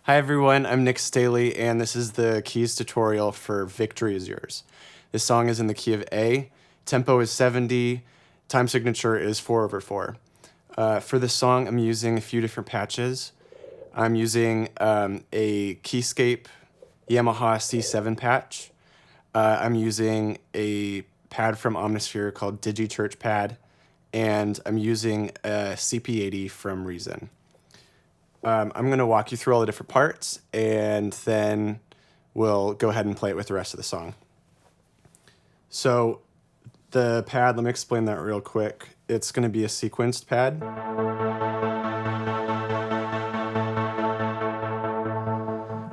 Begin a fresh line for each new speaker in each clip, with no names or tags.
Hi everyone, I'm Nick Staley, and this is the keys tutorial for Victory Is Yours. This song is in the key of A, tempo is 70, time signature is 4/4. For this song, I'm using a few different patches. I'm using a Keyscape Yamaha C7 patch. I'm using a pad from Omnisphere called DigiChurch Pad, and I'm using a CP80 from Reason. I'm going to walk you through all the different parts, and then we'll go ahead and play it with the rest of the song. So the pad, let me explain that real quick. It's going to be a sequenced pad.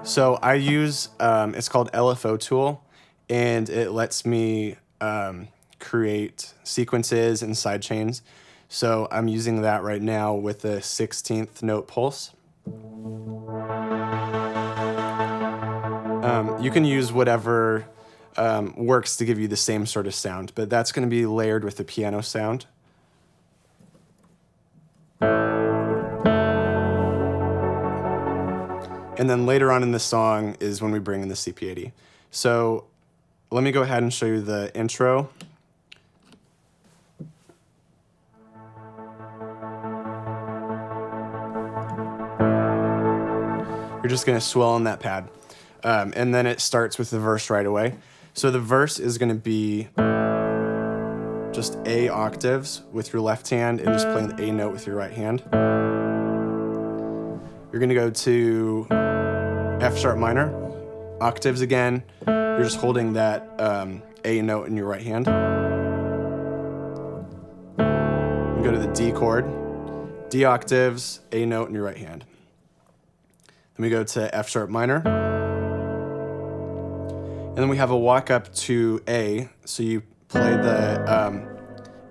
So I use, it's called LFO tool, and it lets me create sequences and sidechains. So I'm using that right now with a 16th note pulse. You can use whatever works to give you the same sort of sound, but that's going to be layered with the piano sound. And then later on in the song is when we bring in the CP80. So let me go ahead and show you the intro. You're just going to swell on that pad. And then it starts with the verse right away. So the verse is going to be just A octaves with your left hand and just playing the A note with your right hand. You're going to go to F sharp minor, octaves again. You're just holding that A note in your right hand. You go to the D chord, D octaves, A note in your right hand. Then we go to F sharp minor. And then we have a walk up to A. So you play the,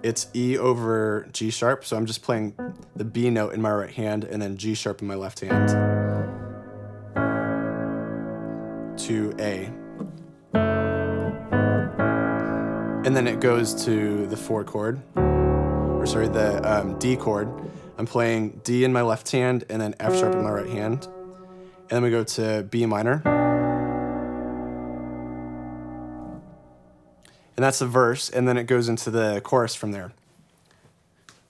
it's E over G sharp. So I'm just playing the B note in my right hand and then G sharp in my left hand to A. And then it goes to the the D chord. I'm playing D in my left hand and then F sharp in my right hand. And then we go to B minor. And that's the verse, and then it goes into the chorus from there.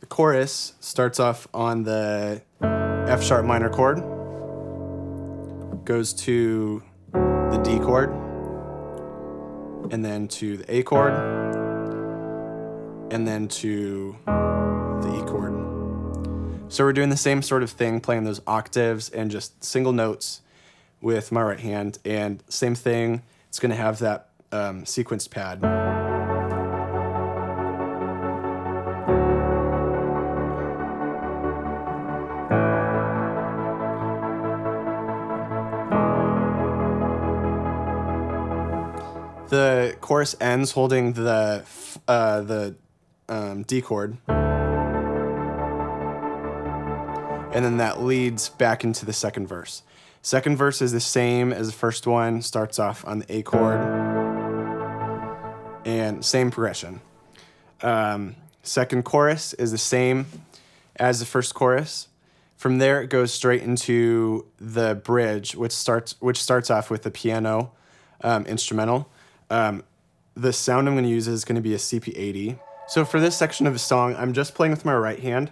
The chorus starts off on the F sharp minor chord, goes to the D chord, and then to the A chord, and then to the E chord. So we're doing the same sort of thing, playing those octaves and just single notes with my right hand, and same thing, it's going to have that sequenced pad. The chorus ends holding the D chord, and then that leads back into the second verse. Second verse is the same as the first one, starts off on the A chord, and same progression. Second chorus is the same as the first chorus. From there, it goes straight into the bridge, which starts off with the piano instrumental. The sound I'm going to use is going to be a CP80. So for this section of the song, I'm just playing with my right hand,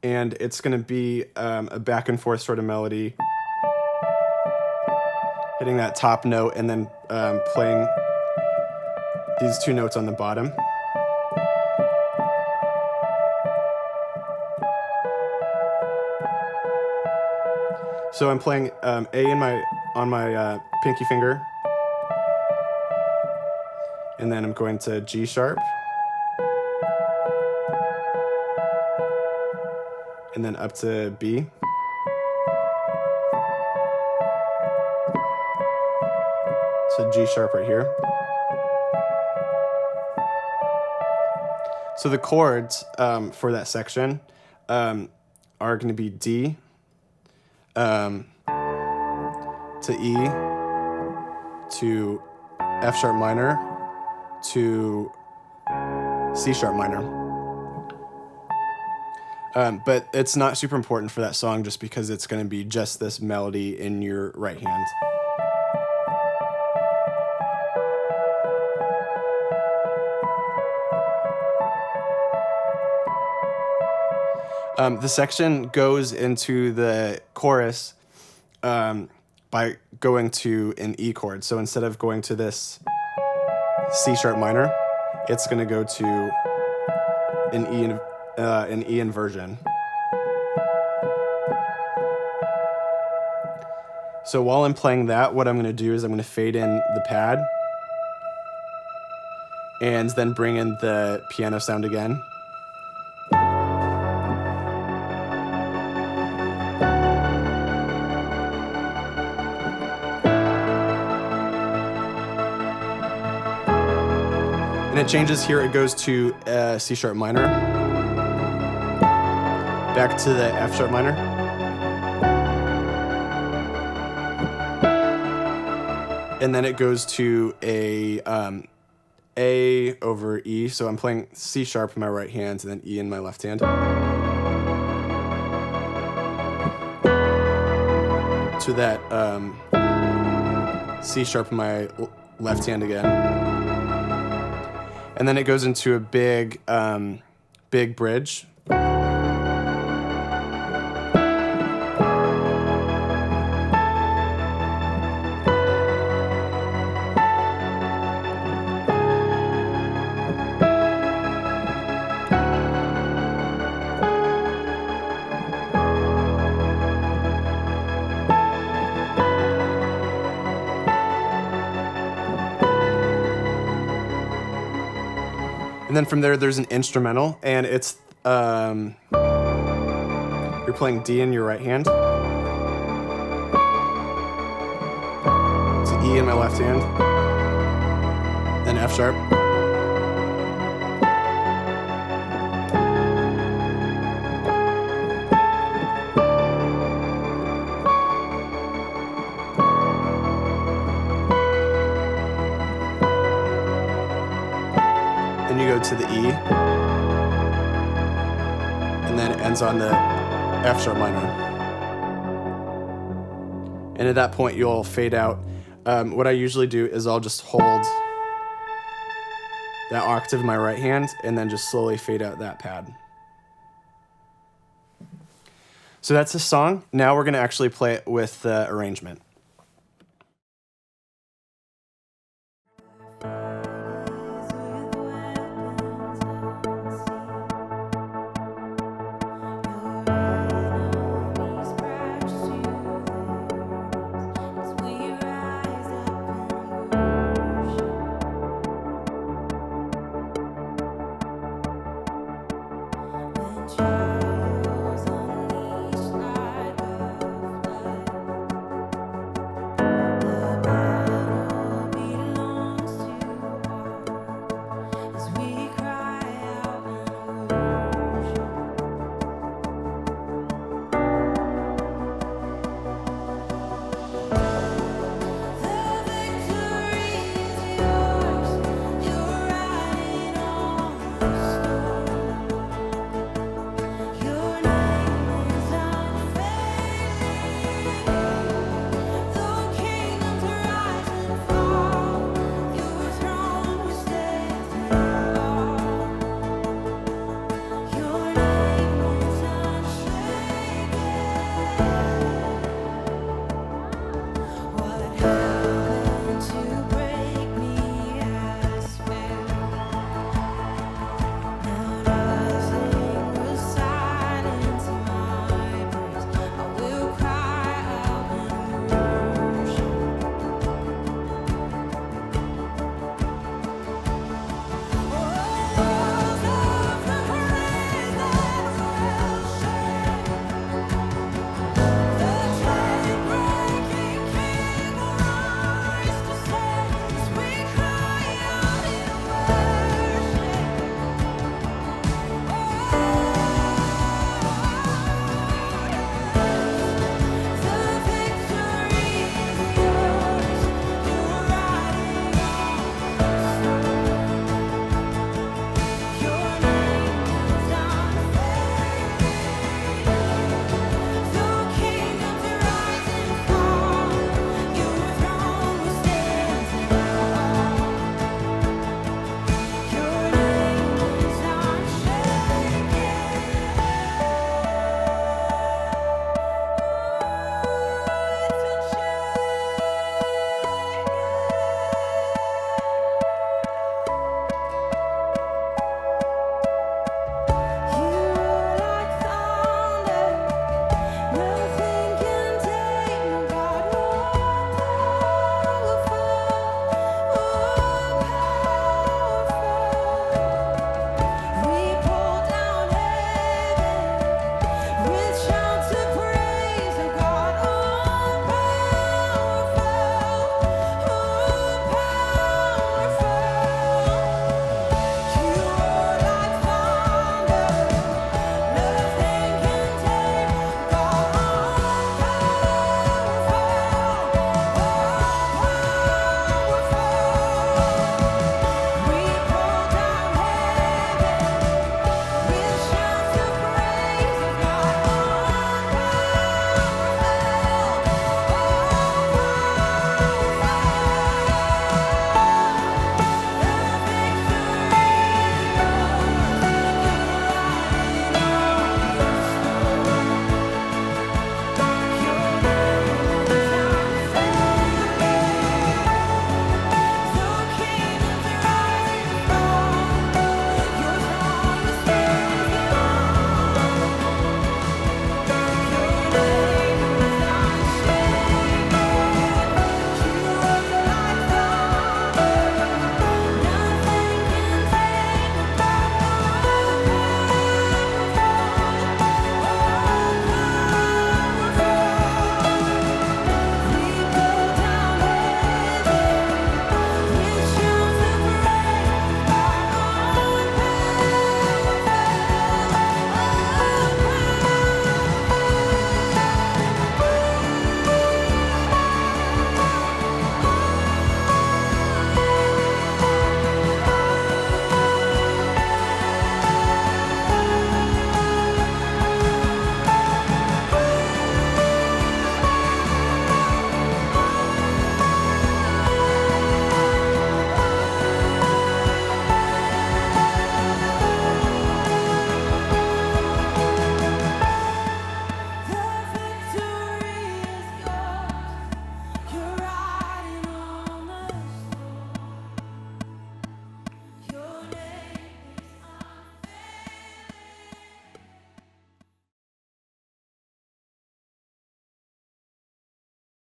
and it's going to be a back and forth sort of melody, hitting that top note and then playing these two notes on the bottom. So I'm playing A on my pinky finger, and then I'm going to G sharp, and then up to B. So G sharp right here. So the chords for that section are going to be D to E to F sharp minor to C sharp minor. But it's not super important for that song just because it's going to be just this melody in your right hand. The section goes into the chorus by going to an E chord. So instead of going to this C sharp minor, it's going to go to an E inversion. So while I'm playing that, what I'm going to do is I'm going to fade in the pad and then bring in the piano sound again. And it changes here. It goes to C sharp minor, back to the F sharp minor, and then it goes to A over E. So I'm playing C sharp in my right hand and then E in my left hand. To that C sharp in my left hand again. And then it goes into a big bridge. And then from there, there's an instrumental, and it's you're playing D in your right hand, to E in my left hand, then F sharp, then you go to the E, and then it ends on the F sharp minor. And at that point, you'll fade out. What I usually do is I'll just hold that octave in my right hand and then just slowly fade out that pad. So that's the song. Now we're going to actually play it with the arrangement.
Try